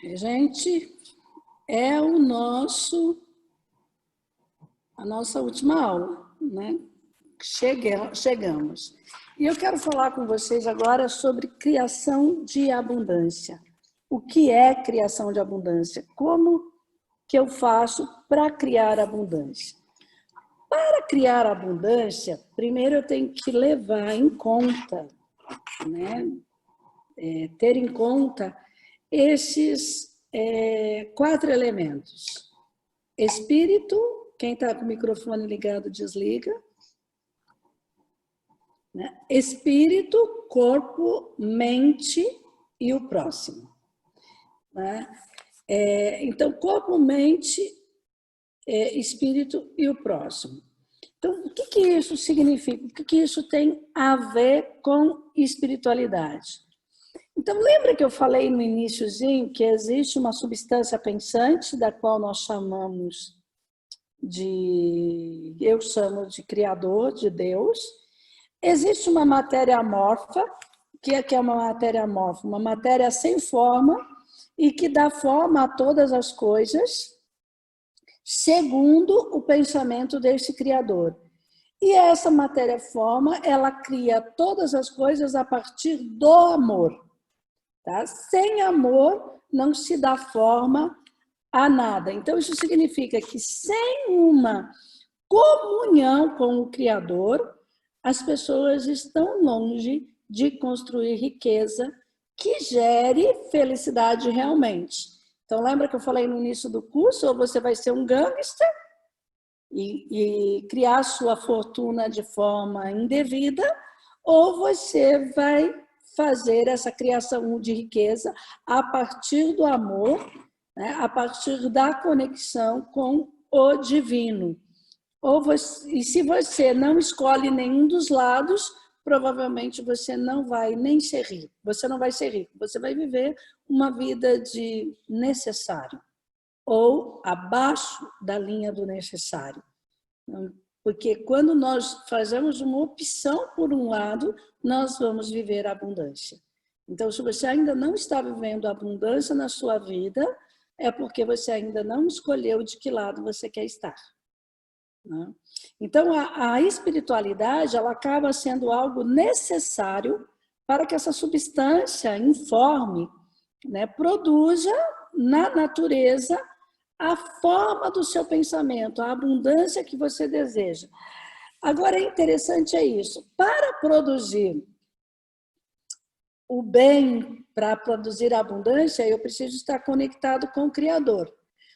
Gente, é a nossa última aula, né? Chegamos. E eu quero falar com vocês agora sobre criação de abundância. O que é criação de abundância? Como que eu faço para criar abundância? Para criar abundância, primeiro eu tenho que levar em conta, né? Ter em conta esses 4 elementos. Espírito, quem está com o microfone ligado, desliga. Né? Espírito, corpo, mente e o próximo. Né? Então, corpo, mente, espírito e o próximo. Então, o que isso significa? O que isso tem a ver com espiritualidade? Então, lembra que eu falei no iniciozinho que existe uma substância pensante, da qual nós chamamos eu chamo de Criador, de Deus. Existe uma matéria amorfa, que é uma matéria amorfa? Uma matéria sem forma e que dá forma a todas as coisas, segundo o pensamento desse Criador. E essa matéria-forma, ela cria todas as coisas a partir do amor. Tá? Sem amor, não se dá forma a nada. Então, isso significa que sem uma comunhão com o Criador, as pessoas estão longe de construir riqueza que gere felicidade realmente. Então, lembra que eu falei no início do curso, ou você vai ser um gangster e criar sua fortuna de forma indevida, ou você vai fazer essa criação de riqueza a partir do amor, né? A partir da conexão com o divino. E se você não escolhe nenhum dos lados, provavelmente você não vai nem ser rico. Você não vai ser rico, você vai viver uma vida de necessário ou abaixo da linha do necessário. Porque quando nós fazemos uma opção por um lado, nós vamos viver a abundância. Então, se você ainda não está vivendo a abundância na sua vida, é porque você ainda não escolheu de que lado você quer estar. Né? Então, a espiritualidade, ela acaba sendo algo necessário para que essa substância informe, né, produza na natureza a forma do seu pensamento, a abundância que você deseja. Agora, é interessante isso. Para produzir o bem, para produzir a abundância, eu preciso estar conectado com o Criador.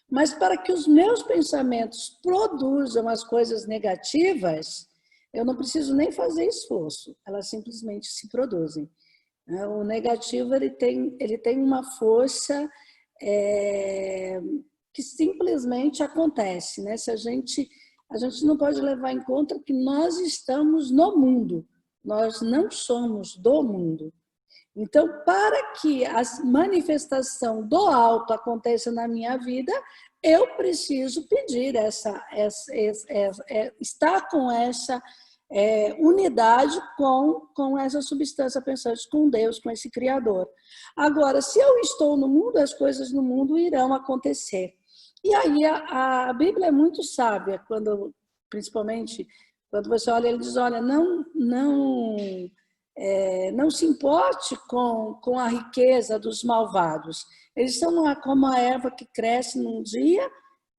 Mas para que os meus pensamentos produzam as coisas negativas, eu não preciso nem fazer esforço, elas simplesmente se produzem. O negativo ele tem uma força que simplesmente acontece, né? A gente não pode levar em conta que nós estamos no mundo, nós não somos do mundo. Então, para que a manifestação do alto aconteça na minha vida, eu preciso pedir estar com essa unidade com essa substância pensante, com Deus, com esse Criador. Agora, se eu estou no mundo, as coisas no mundo irão acontecer. E aí a Bíblia é muito sábia, principalmente quando você olha, ele diz, olha, não se importe com a riqueza dos malvados. Eles são como a erva que cresce num dia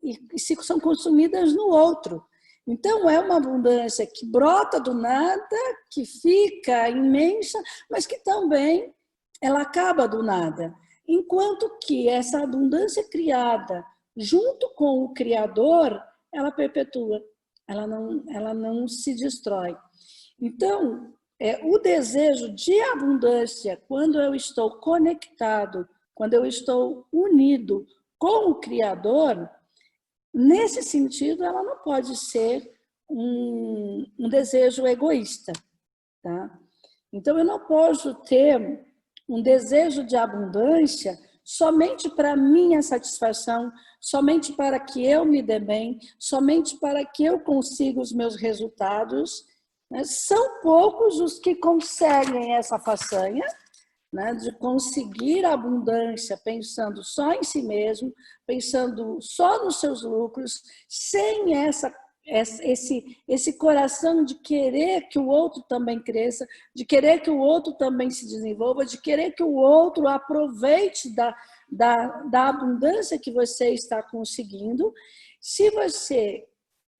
e são consumidas no outro. Então, é uma abundância que brota do nada, que fica imensa, mas que também ela acaba do nada. Enquanto que essa abundância criada junto com o Criador, ela perpetua, ela não se destrói. Então, o desejo de abundância, quando eu estou conectado, quando eu estou unido com o Criador, nesse sentido, ela não pode ser um desejo egoísta. Tá? Então, eu não posso ter um desejo de abundância somente para minha satisfação, somente para que eu me dê bem, somente para que eu consiga os meus resultados. São poucos os que conseguem essa façanha, né, de conseguir abundância pensando só em si mesmo, pensando só nos seus lucros, sem esse coração de querer que o outro também cresça, de querer que o outro também se desenvolva, de querer que o outro aproveite da abundância que você está conseguindo. Se você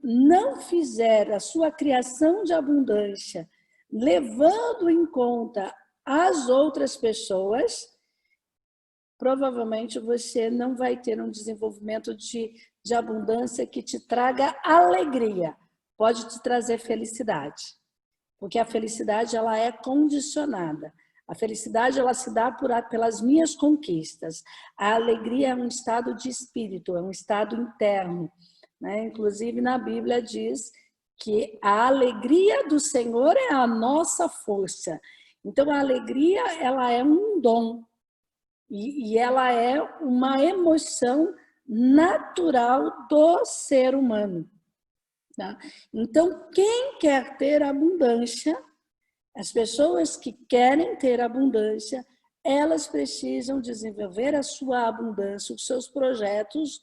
não fizer a sua criação de abundância levando em conta as outras pessoas, provavelmente você não vai ter um desenvolvimento de abundância que te traga alegria. Pode te trazer felicidade, porque a felicidade ela é condicionada. A felicidade ela se dá pelas minhas conquistas. A alegria é um estado de espírito, é um estado interno, né? Inclusive na Bíblia diz que a alegria do Senhor é a nossa força. Então a alegria ela é um dom e ela é uma emoção natural do ser humano, tá? Então quem quer ter abundância, as pessoas que querem ter abundância, elas precisam desenvolver a sua abundância, os seus projetos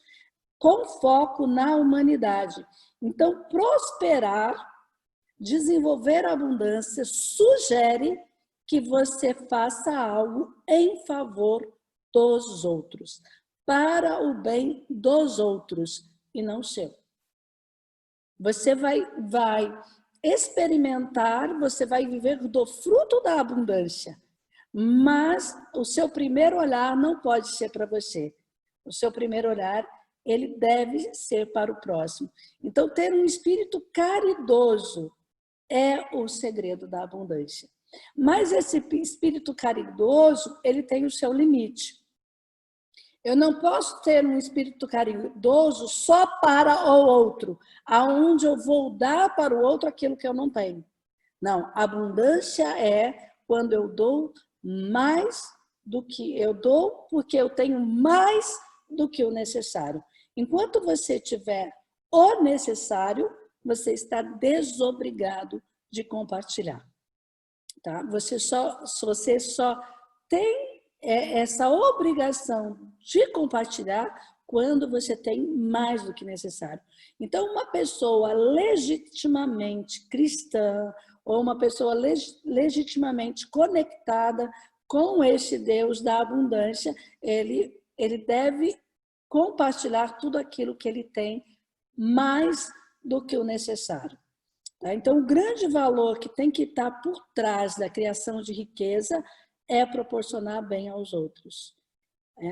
com foco na humanidade. Então, prosperar, desenvolver abundância, sugere que você faça algo em favor dos outros, para o bem dos outros e não seu. Você vai experimentar, você vai viver do fruto da abundância, mas o seu primeiro olhar não pode ser para você. O seu primeiro olhar ele deve ser para o próximo. Então, ter um espírito caridoso é o segredo da abundância. Mas esse espírito caridoso, ele tem o seu limite. Eu não posso ter um espírito caridoso só para o outro, aonde eu vou dar para o outro aquilo que eu não tenho. Não, abundância é quando eu dou mais do que eu dou, porque eu tenho mais do que o necessário. Enquanto você tiver o necessário, você está desobrigado de compartilhar. Tá? Você só tem essa obrigação de compartilhar quando você tem mais do que necessário. Então, uma pessoa legitimamente cristã ou uma pessoa legitimamente conectada com esse Deus da abundância, ele deve compartilhar tudo aquilo que ele tem, mais do que o necessário. Então, o grande valor que tem que estar por trás da criação de riqueza é proporcionar bem aos outros.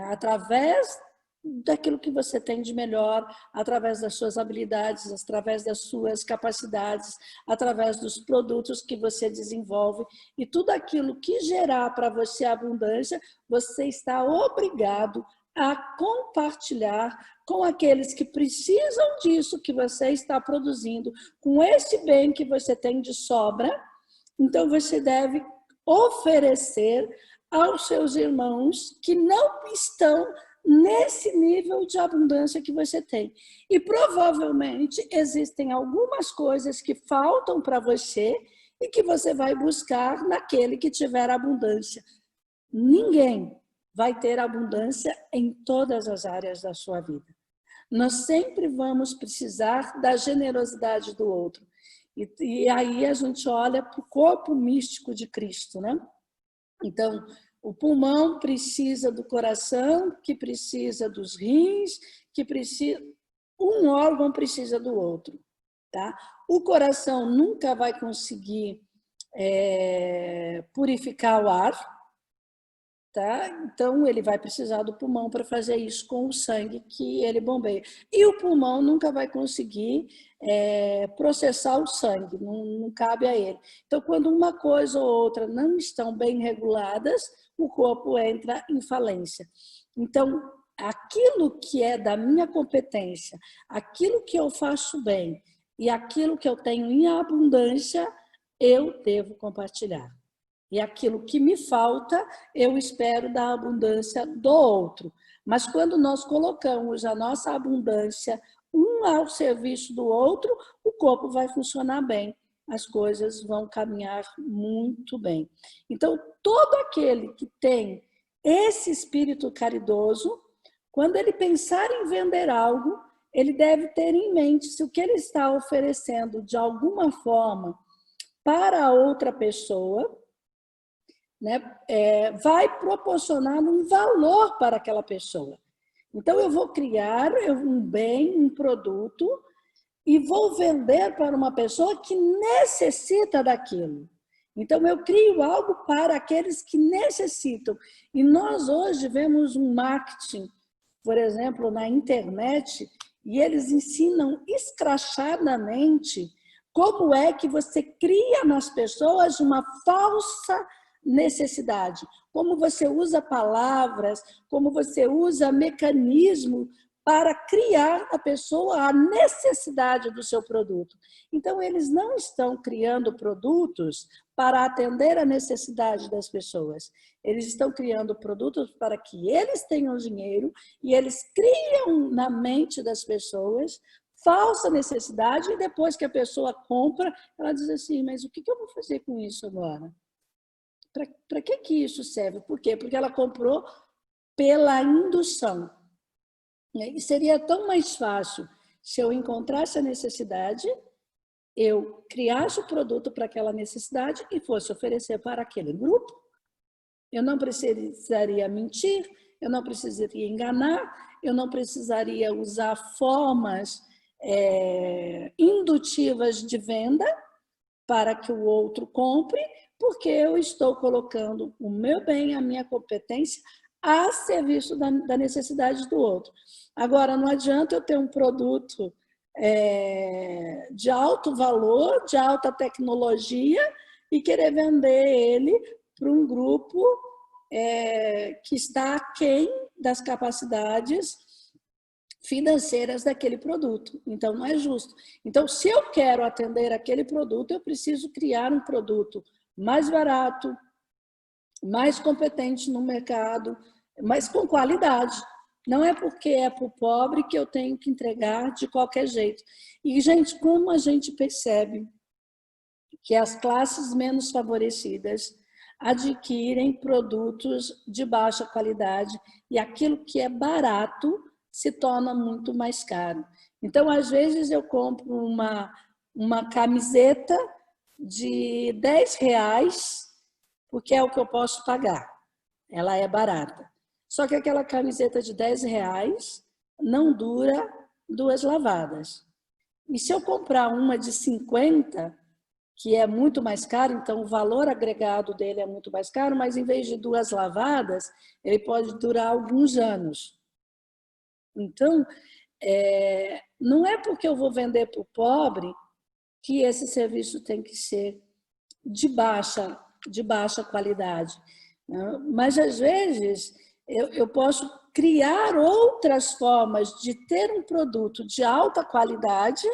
Através daquilo que você tem de melhor, através das suas habilidades, através das suas capacidades, através dos produtos que você desenvolve e tudo aquilo que gerar para você abundância, você está obrigado a compartilhar com aqueles que precisam disso que você está produzindo, com esse bem que você tem de sobra. Então você deve oferecer aos seus irmãos que não estão nesse nível de abundância que você tem. E provavelmente existem algumas coisas que faltam para você e que você vai buscar naquele que tiver abundância. Ninguém vai ter abundância em todas as áreas da sua vida. Nós sempre vamos precisar da generosidade do outro. E aí a gente olha para o corpo místico de Cristo, né? Então, o pulmão precisa do coração, que precisa dos rins, que precisa... Um órgão precisa do outro, tá? O coração nunca vai conseguir purificar o ar, tá? Então, ele vai precisar do pulmão para fazer isso com o sangue que ele bombeia. E o pulmão nunca vai conseguir processar o sangue, não cabe a ele. Então, quando uma coisa ou outra não estão bem reguladas, o corpo entra em falência. Então, aquilo que é da minha competência, aquilo que eu faço bem e aquilo que eu tenho em abundância, eu devo compartilhar. E aquilo que me falta, eu espero da abundância do outro. Mas quando nós colocamos a nossa abundância um ao serviço do outro, o corpo vai funcionar bem. as coisas vão caminhar muito bem. Então, todo aquele que tem esse espírito caridoso, quando ele pensar em vender algo, ele deve ter em mente se o que ele está oferecendo de alguma forma para outra pessoa, né, vai proporcionar um valor para aquela pessoa. Então, eu vou criar um bem, um produto, e vou vender para uma pessoa que necessita daquilo. Então, eu crio algo para aqueles que necessitam. E nós hoje vemos um marketing, por exemplo, na internet, e eles ensinam escrachadamente como é que você cria nas pessoas uma falsa necessidade, como você usa palavras, como você usa mecanismo para criar a pessoa a necessidade do seu produto. Então, eles não estão criando produtos para atender a necessidade das pessoas. Eles estão criando produtos para que eles tenham dinheiro e eles criam na mente das pessoas falsa necessidade e depois que a pessoa compra, ela diz assim, mas o que eu vou fazer com isso agora? Para que isso serve? Por quê? Porque ela comprou pela indução. E seria tão mais fácil se eu encontrasse a necessidade, eu criasse o produto para aquela necessidade e fosse oferecer para aquele grupo. Eu não precisaria mentir, eu não precisaria enganar, eu não precisaria usar formas indutivas de venda para que o outro compre, porque eu estou colocando o meu bem, a minha competência a serviço da necessidade do outro. Agora, não adianta eu ter um produto de alto valor, de alta tecnologia e querer vender ele para um grupo que está aquém das capacidades financeiras daquele produto. Então, não é justo. Então, se eu quero atender aquele produto, eu preciso criar um produto mais barato, mais competente no mercado, mas com qualidade. Não é porque é para o pobre que eu tenho que entregar de qualquer jeito. E, gente, como a gente percebe que as classes menos favorecidas adquirem produtos de baixa qualidade e aquilo que é barato se torna muito mais caro. Então, às vezes, eu compro uma camiseta de R$10, porque é o que eu posso pagar. Ela é barata. Só que aquela camiseta de R$10 não dura 2 lavadas. E se eu comprar uma de 50, que é muito mais caro, então o valor agregado dele é muito mais caro, mas em vez de 2 lavadas, ele pode durar alguns anos. Então, não é porque eu vou vender para o pobre que esse serviço tem que ser de baixa qualidade. Mas, às vezes, eu posso criar outras formas de ter um produto de alta qualidade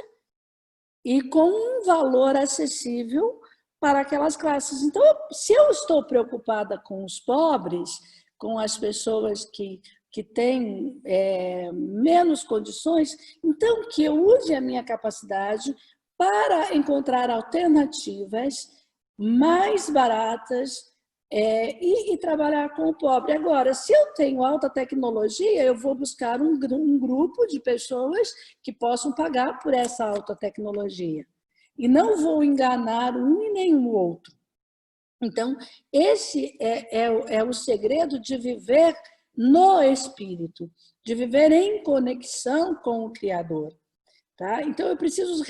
e com um valor acessível para aquelas classes. Então, se eu estou preocupada com os pobres, com as pessoas que têm menos condições, então que eu use a minha capacidade para encontrar alternativas mais baratas e trabalhar com o pobre. Agora, se eu tenho alta tecnologia, eu vou buscar um grupo de pessoas que possam pagar por essa alta tecnologia. E não vou enganar um e nem o outro. Então, esse é o segredo de viver no espírito, de viver em conexão com o Criador. Tá? Então, eu preciso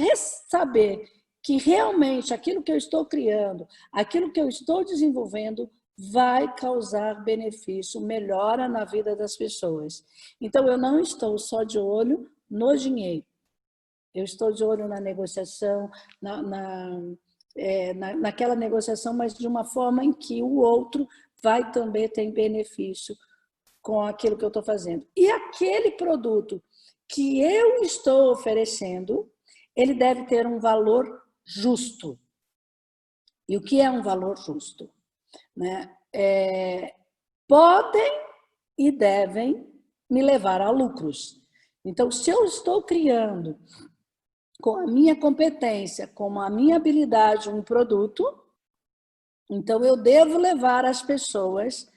saber que realmente aquilo que eu estou criando, aquilo que eu estou desenvolvendo, vai causar benefício, melhora na vida das pessoas. Então, eu não estou só de olho no dinheiro. Eu estou de olho na negociação, naquela negociação, mas de uma forma em que o outro vai também ter benefício com aquilo que eu estou fazendo. E aquele produto que eu estou oferecendo, ele deve ter um valor justo. E o que é um valor justo? Né? Podem e devem me levar a lucros. Então, se eu estou criando com a minha competência, com a minha habilidade, um produto, então eu devo levar as pessoas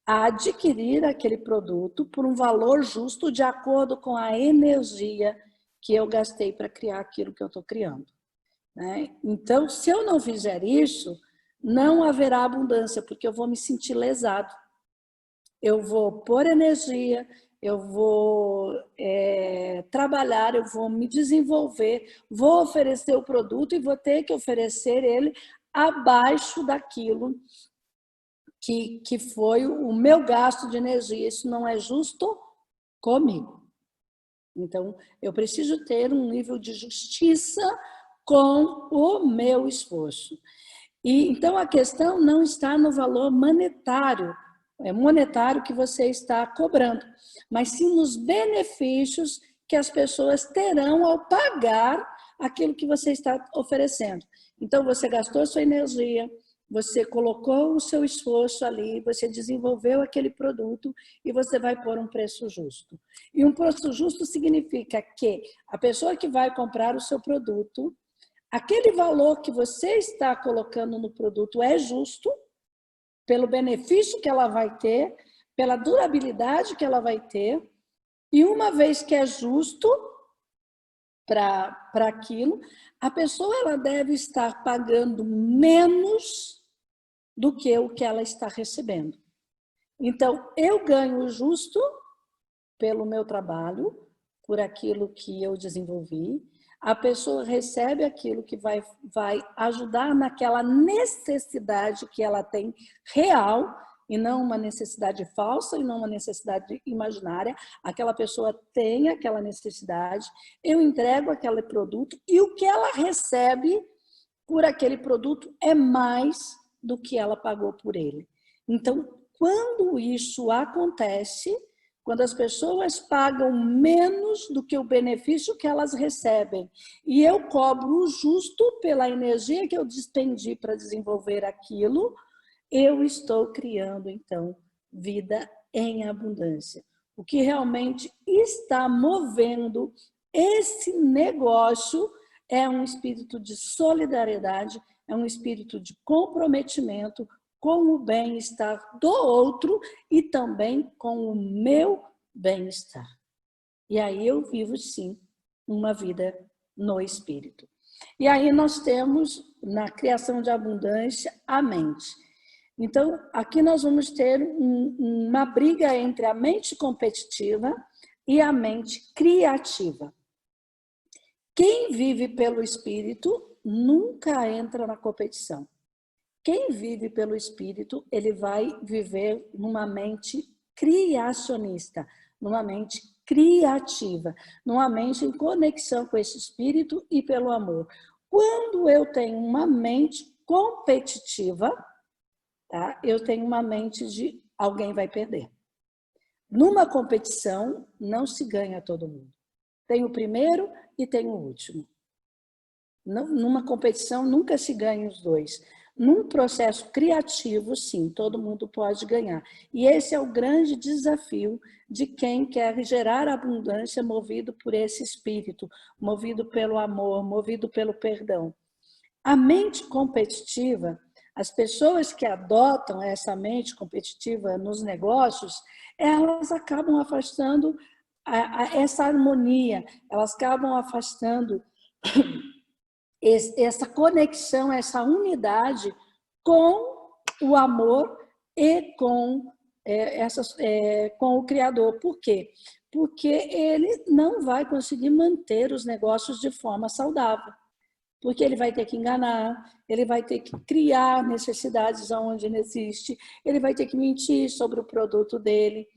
a adquirir aquele produto por um valor justo de acordo com a energia que eu gastei para criar aquilo que eu estou criando, né? Então, se eu não fizer isso, não haverá abundância, porque eu vou me sentir lesado. Eu vou pôr energia, eu vou trabalhar, eu vou me desenvolver, vou oferecer o produto e vou ter que oferecer ele abaixo daquilo que foi o meu gasto de energia. Isso não é justo comigo. Então, eu preciso ter um nível de justiça com o meu esforço. E então a questão não está no valor monetário, que você está cobrando, mas sim nos benefícios que as pessoas terão ao pagar aquilo que você está oferecendo. Então você gastou sua energia, você colocou o seu esforço ali, você desenvolveu aquele produto e você vai pôr um preço justo. E um preço justo significa que a pessoa que vai comprar o seu produto, aquele valor que você está colocando no produto é justo, pelo benefício que ela vai ter, pela durabilidade que ela vai ter, e uma vez que é justo para aquilo, a pessoa ela deve estar pagando menos do que o que ela está recebendo. Então, eu ganho o justo pelo meu trabalho, por aquilo que eu desenvolvi, a pessoa recebe aquilo que vai ajudar naquela necessidade que ela tem real, e não uma necessidade falsa, e não uma necessidade imaginária. Aquela pessoa tem aquela necessidade, eu entrego aquele produto, e o que ela recebe por aquele produto é mais do que ela pagou por ele. Então, quando isso acontece, quando as pessoas pagam menos do que o benefício que elas recebem, e eu cobro o justo pela energia que eu despendi para desenvolver aquilo, eu estou criando, então, vida em abundância. O que realmente está movendo esse negócio é um espírito de solidariedade, é um espírito de comprometimento com o bem-estar do outro e também com o meu bem-estar. E aí eu vivo, sim, uma vida no espírito. E aí nós temos, na criação de abundância, a mente. Então, aqui nós vamos ter uma briga entre a mente competitiva e a mente criativa. Quem vive pelo espírito nunca entra na competição. Quem vive pelo espírito, ele vai viver numa mente criacionista, numa mente criativa, numa mente em conexão com esse espírito e pelo amor. Quando eu tenho uma mente competitiva, tá? Eu tenho uma mente de alguém vai perder. Numa competição, não se ganha todo mundo. Tem o primeiro e tem o último. Numa competição, nunca se ganha os dois. Num processo criativo, sim, todo mundo pode ganhar. E esse é o grande desafio de quem quer gerar abundância movido por esse espírito, movido pelo amor, movido pelo perdão. A mente competitiva, as pessoas que adotam essa mente competitiva nos negócios, elas acabam afastando essa harmonia, elas acabam afastando essa conexão, essa unidade com o amor e com o Criador. Por quê? Porque ele não vai conseguir manter os negócios de forma saudável. Porque ele vai ter que enganar, ele vai ter que criar necessidades onde não existe, ele vai ter que mentir sobre o produto dele,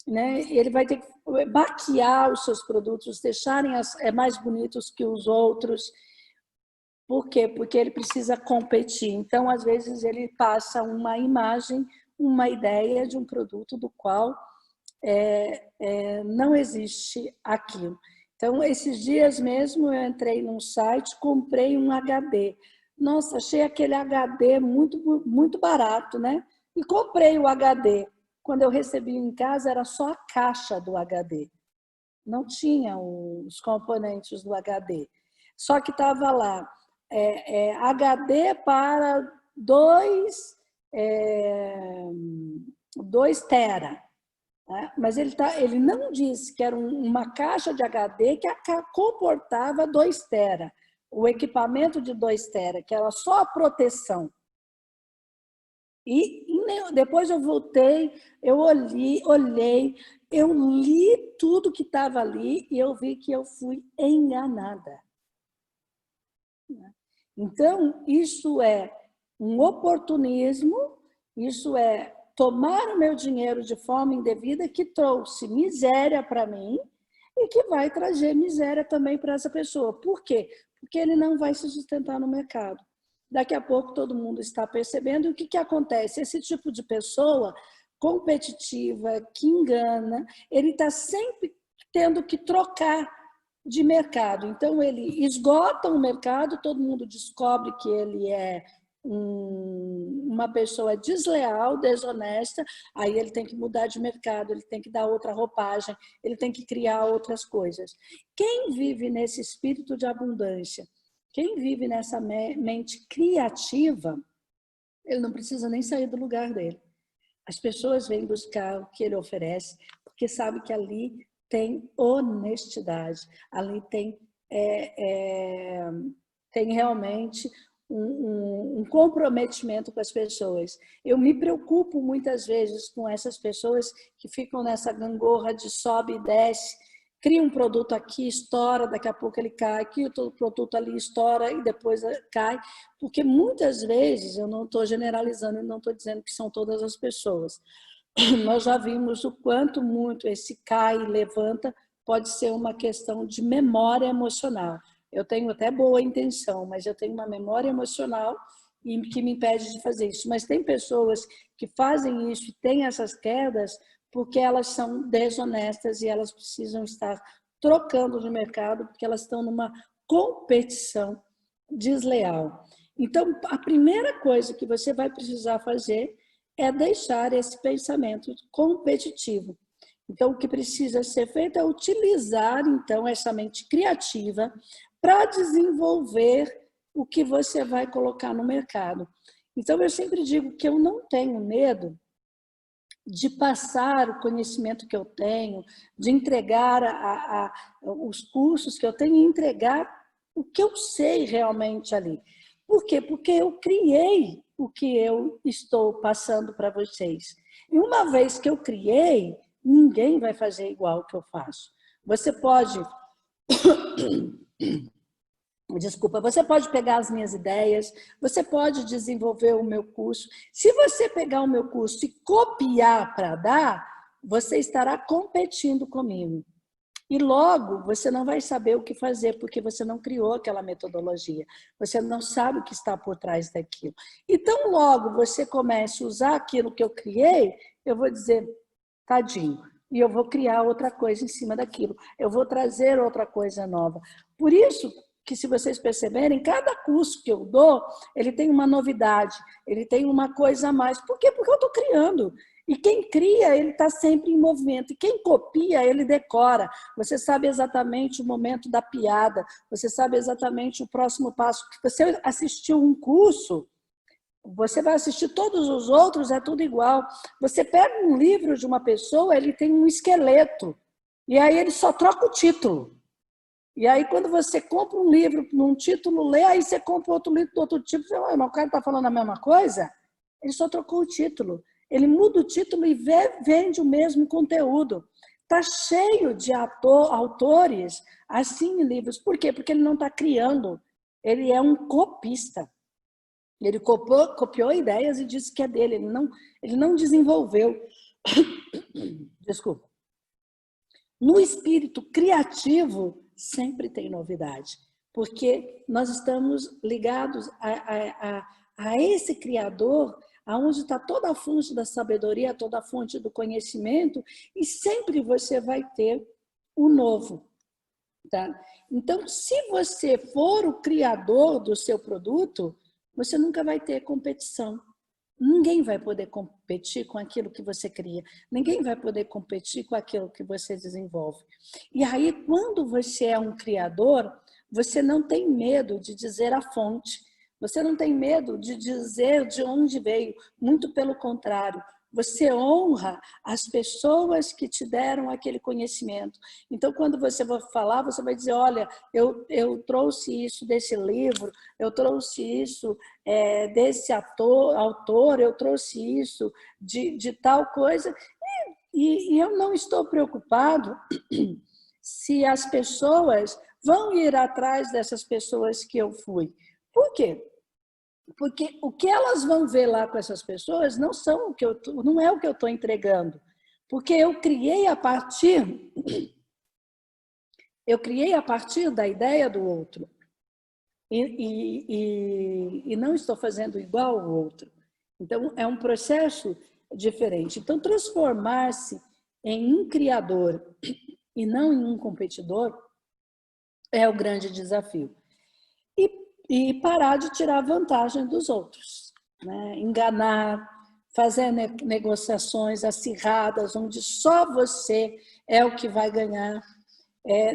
né? Ele vai ter que baquear os seus produtos, deixarem mais bonitos que os outros. Por quê? Porque ele precisa competir. Então, às vezes, ele passa uma imagem, uma ideia de um produto do qual não existe aquilo. Então, esses dias mesmo, eu entrei num site, comprei um HD. Nossa, achei aquele HD muito, muito barato, né? E comprei o HD. Quando eu recebi em casa, era só a caixa do HD. Não tinha os componentes do HD. Só que estava lá, HD para 2 tera. Né? Mas ele não disse que era uma caixa de HD que comportava 2 tera. O equipamento de 2 tera, que era só a proteção. E depois eu voltei, eu olhei, eu li tudo que estava ali e eu vi que eu fui enganada. Então, isso é um oportunismo, isso é tomar o meu dinheiro de forma indevida que trouxe miséria para mim e que vai trazer miséria também para essa pessoa. Por quê? Porque ele não vai se sustentar no mercado. Daqui a pouco todo mundo está percebendo. E o que acontece? Esse tipo de pessoa competitiva, que engana, ele está sempre tendo que trocar de mercado. Então, ele esgota o mercado, todo mundo descobre que ele é uma pessoa desleal, desonesta, aí ele tem que mudar de mercado, ele tem que dar outra roupagem, ele tem que criar outras coisas. Quem vive nesse espírito de abundância, quem vive nessa mente criativa, ele não precisa nem sair do lugar dele. As pessoas vêm buscar o que ele oferece, porque sabe que ali tem honestidade, ali tem realmente um comprometimento com as pessoas. Eu me preocupo muitas vezes com essas pessoas que ficam nessa gangorra de sobe e desce, cria um produto aqui, estoura, daqui a pouco ele cai, cria outro produto ali, estoura e depois cai, porque muitas vezes, eu não estou generalizando e não estou dizendo que são todas as pessoas, nós já vimos o quanto muito esse cai e levanta pode ser uma questão de memória emocional. Eu tenho até boa intenção, mas eu tenho uma memória emocional que me impede de fazer isso. Mas tem pessoas que fazem isso e têm essas quedas porque elas são desonestas e elas precisam estar trocando de mercado porque elas estão numa competição desleal. Então, a primeira coisa que você vai precisar fazer é deixar esse pensamento competitivo. Então, o que precisa ser feito é utilizar, então, essa mente criativa para desenvolver o que você vai colocar no mercado. Então, eu sempre digo que eu não tenho medo de passar o conhecimento que eu tenho, de entregar os cursos que eu tenho e entregar o que eu sei realmente ali. Por quê? Porque eu criei o que eu estou passando para vocês. E uma vez que eu criei, ninguém vai fazer igual o que eu faço. Você pode... Desculpa, você pode pegar as minhas ideias, você pode desenvolver o meu curso. Se você pegar o meu curso e copiar para dar, você estará competindo comigo. E logo você não vai saber o que fazer, porque você não criou aquela metodologia. Você não sabe o que está por trás daquilo. Então, logo você comece a usar aquilo que eu criei, eu vou dizer, tadinho, e eu vou criar outra coisa em cima daquilo. Eu vou trazer outra coisa nova. Por isso que, se vocês perceberem, cada curso que eu dou, ele tem uma novidade, ele tem uma coisa a mais. Por quê? Porque eu estou criando. E quem cria, ele está sempre em movimento. E quem copia, ele decora. Você sabe exatamente o momento da piada, você sabe exatamente o próximo passo. Você assistiu um curso, você vai assistir todos os outros, é tudo igual. Você pega um livro de uma pessoa, ele tem um esqueleto. E aí ele só troca o título. E aí, quando você compra um livro num título, lê, aí você compra outro livro do outro tipo, você fala, mas o cara está falando a mesma coisa? Ele só trocou o título. Ele muda o título e vende o mesmo conteúdo. Está cheio de autores assim em livros. Por quê? Porque ele não está criando. Ele é um copista. Ele copiou ideias e disse que é dele. Ele não desenvolveu. Desculpa. No espírito criativo, sempre tem novidade, porque nós estamos ligados a esse Criador, aonde está toda a fonte da sabedoria, toda a fonte do conhecimento, e sempre você vai ter o novo. Tá? Então, se você for o criador do seu produto, você nunca vai ter competição. Ninguém vai poder competir com aquilo que você cria. Ninguém vai poder competir com aquilo que você desenvolve. E aí, quando você é um criador, você não tem medo de dizer a fonte, você não tem medo de dizer de onde veio, muito pelo contrário, você honra as pessoas que te deram aquele conhecimento. Então, quando você vai falar, você vai dizer, olha, eu trouxe isso desse livro, eu trouxe isso desse autor, eu trouxe isso de tal coisa, e eu não estou preocupado se as pessoas vão ir atrás dessas pessoas que eu fui. Por quê? Porque o que elas vão ver lá com essas pessoas não é o que eu estou entregando. Porque eu criei a partir da ideia do outro. E não estou fazendo igual ao outro. Então, é um processo diferente. Então, transformar-se em um criador e não em um competidor é o grande desafio. E parar de tirar vantagem dos outros, né? Enganar, fazer negociações acirradas, onde só você é o que vai ganhar.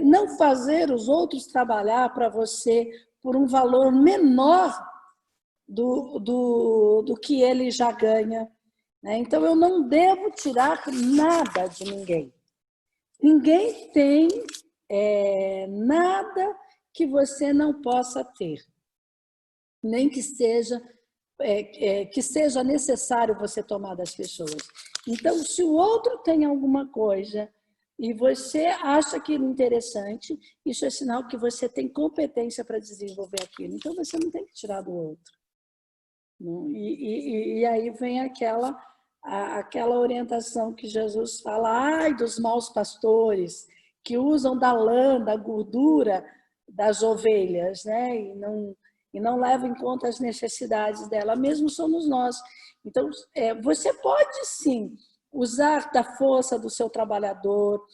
Não fazer os outros trabalhar para você por um valor menor do que ele já ganha. Né? Então, eu não devo tirar nada de ninguém. Ninguém tem nada que você não possa ter, nem que seja necessário você tomar das pessoas. Então, se o outro tem alguma coisa e você acha aquilo interessante, isso é sinal que você tem competência para desenvolver aquilo. Então, você não tem que tirar do outro. Não? E aí vem aquela orientação que Jesus fala, ai dos maus pastores, que usam da lã, da gordura das ovelhas, né? E não levam em conta as necessidades dela, mesmo somos nós. Então, você pode sim usar da força do seu trabalhador,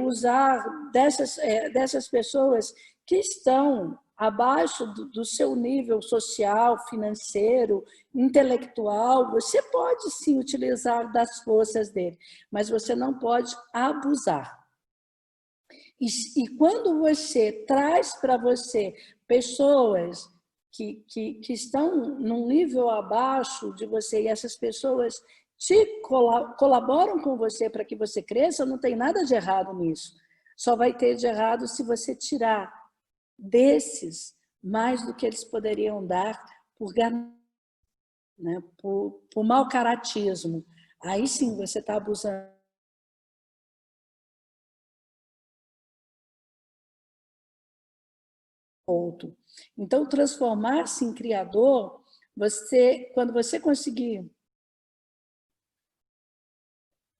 usar dessas pessoas que estão abaixo do seu nível social, financeiro, intelectual, você pode sim utilizar das forças dele, mas você não pode abusar. E quando você traz para você pessoas que estão num nível abaixo de você e essas pessoas colaboram com você para que você cresça, não tem nada de errado nisso. Só vai ter de errado se você tirar desses mais do que eles poderiam dar por ganância, né? por mau caratismo. Aí sim você está abusando. Outro. Então, transformar-se em criador, quando você conseguir...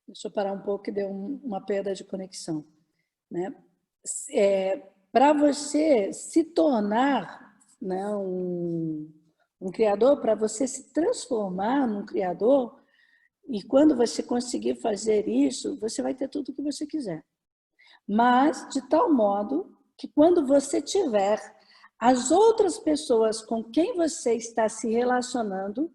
Deixa eu parar um pouco que deu uma perda de conexão. Né? Para você se tornar, né, um criador, para você se transformar num criador, e quando você conseguir fazer isso, você vai ter tudo o que você quiser. Mas de tal modo que quando você tiver, as outras pessoas com quem você está se relacionando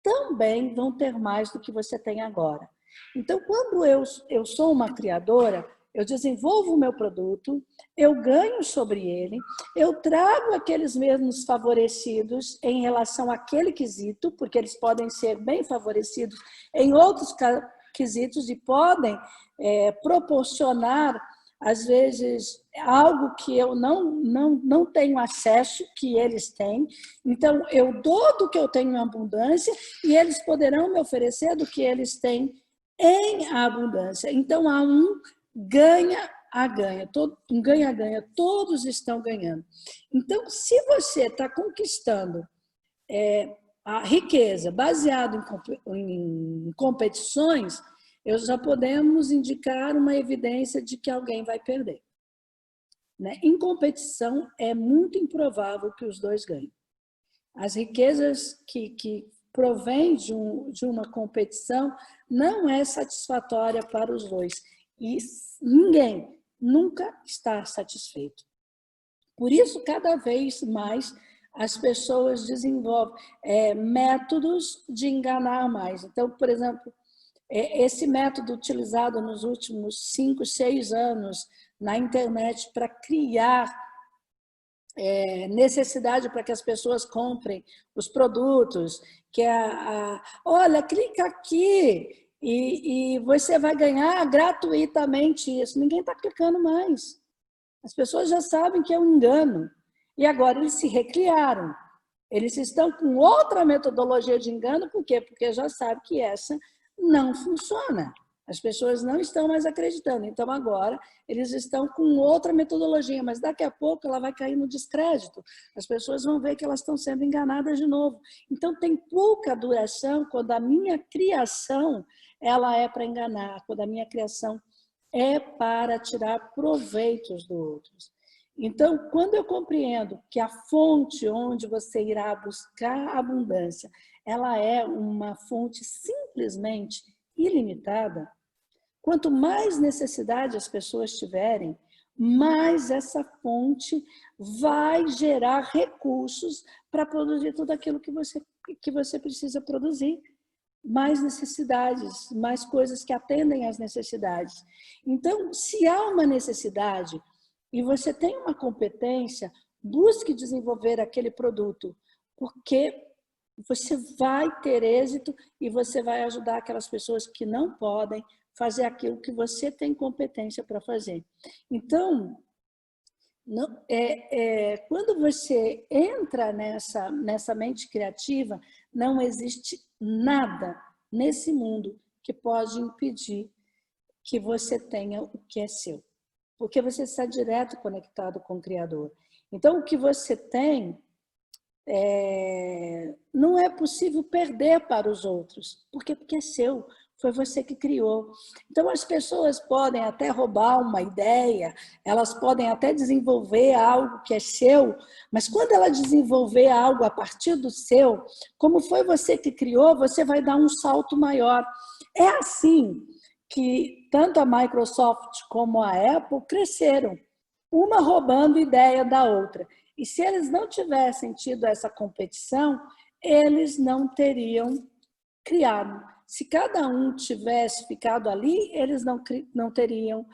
também vão ter mais do que você tem agora. Então, quando eu sou uma criadora, eu desenvolvo o meu produto, eu ganho sobre ele, eu trago aqueles mesmos favorecidos em relação àquele quesito, porque eles podem ser bem favorecidos em outros quesitos e podem proporcionar, às vezes, algo que eu não tenho acesso, que eles têm. Então, eu dou do que eu tenho em abundância e eles poderão me oferecer do que eles têm em abundância. Então, há um ganha a ganha, um ganha-ganha, todos estão ganhando. Então, se você está conquistando a riqueza baseado em competições, já podemos indicar uma evidência de que alguém vai perder. Né? Em competição, é muito improvável que os dois ganhem. As riquezas que provém de uma competição não é satisfatória para os dois. E ninguém nunca está satisfeito. Por isso, cada vez mais, as pessoas desenvolvem métodos de enganar mais. Então, por exemplo, esse método utilizado nos últimos 5, 6 anos na internet para criar necessidade para que as pessoas comprem os produtos, que olha, clica aqui e você vai ganhar gratuitamente isso. Ninguém está clicando mais. As pessoas já sabem que é um engano. E agora eles se recriaram. Eles estão com outra metodologia de engano, por quê? Porque já sabem que essa não funciona. As pessoas não estão mais acreditando. Então, agora, eles estão com outra metodologia, mas daqui a pouco ela vai cair no descrédito. As pessoas vão ver que elas estão sendo enganadas de novo. Então, tem pouca duração quando a minha criação ela é para enganar, quando a minha criação é para tirar proveitos do outro. Então, quando eu compreendo que a fonte onde você irá buscar abundância, ela é uma fonte simplesmente ilimitada, quanto mais necessidade as pessoas tiverem, mais essa fonte vai gerar recursos para produzir tudo aquilo que você precisa produzir. Mais necessidades, mais coisas que atendem às necessidades. Então, se há uma necessidade e você tem uma competência, busque desenvolver aquele produto, porque você vai ter êxito e você vai ajudar aquelas pessoas que não podem fazer aquilo que você tem competência para fazer. Então, quando você entra nessa mente criativa, não existe nada nesse mundo que pode impedir que você tenha o que é seu. Porque você está direto conectado com o Criador. Então, o que você tem não é possível perder para os outros. Porque é seu. Foi você que criou. Então, as pessoas podem até roubar uma ideia, elas podem até desenvolver algo que é seu, mas quando ela desenvolver algo a partir do seu, como foi você que criou, você vai dar um salto maior. É assim que tanto a Microsoft como a Apple cresceram, uma roubando ideia da outra. E se eles não tivessem tido essa competição, eles não teriam criado. Se cada um tivesse ficado ali, eles não teriam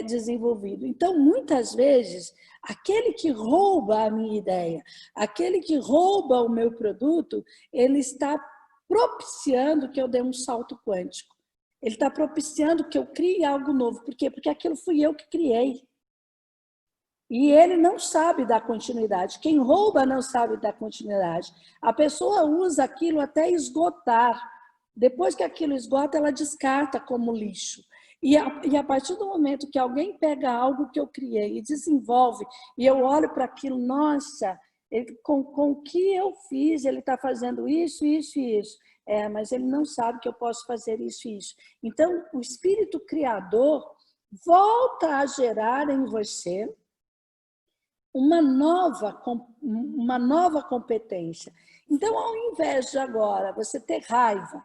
desenvolvido. Então, muitas vezes, aquele que rouba a minha ideia, aquele que rouba o meu produto, ele está propiciando que eu dê um salto quântico. Ele está propiciando que eu crie algo novo. Por quê? Porque aquilo fui eu que criei. E ele não sabe dar continuidade. Quem rouba não sabe dar continuidade. A pessoa usa aquilo até esgotar. Depois que aquilo esgota, ela descarta como lixo. E a partir do momento que alguém pega algo que eu criei e desenvolve, e eu olho para aquilo, nossa, com o que eu fiz, ele está fazendo isso, isso e isso. Mas ele não sabe que eu posso fazer isso e isso. Então, o espírito criador volta a gerar em você uma nova competência. Então, ao invés de agora você ter raiva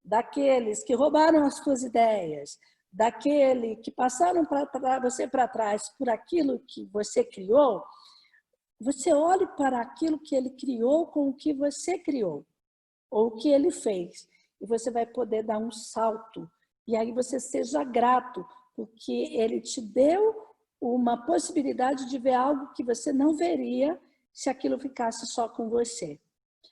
daqueles que roubaram as suas ideias, daquele que passaram você para trás por aquilo que você criou, você olhe para aquilo que ele criou com o que você criou, ou o que ele fez, e você vai poder dar um salto. E aí você seja grato, porque ele te deu uma possibilidade de ver algo que você não veria se aquilo ficasse só com você.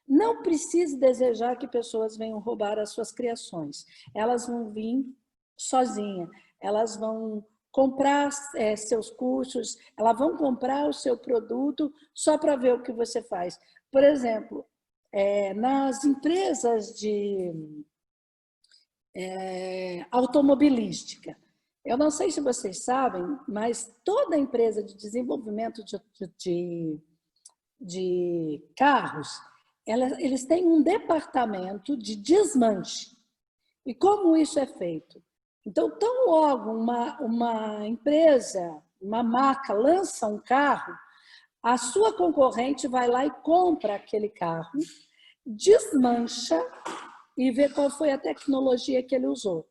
Não precise desejar que pessoas venham roubar as suas criações. Elas vão vir sozinhas, elas vão comprar seus cursos, elas vão comprar o seu produto só para ver o que você faz. Por exemplo, nas empresas de automobilística, eu não sei se vocês sabem, mas toda empresa de desenvolvimento de carros, eles têm um departamento de desmanche. E como isso é feito? Então, tão logo uma empresa, uma marca lança um carro, a sua concorrente vai lá e compra aquele carro, desmancha e vê qual foi a tecnologia que ele usou.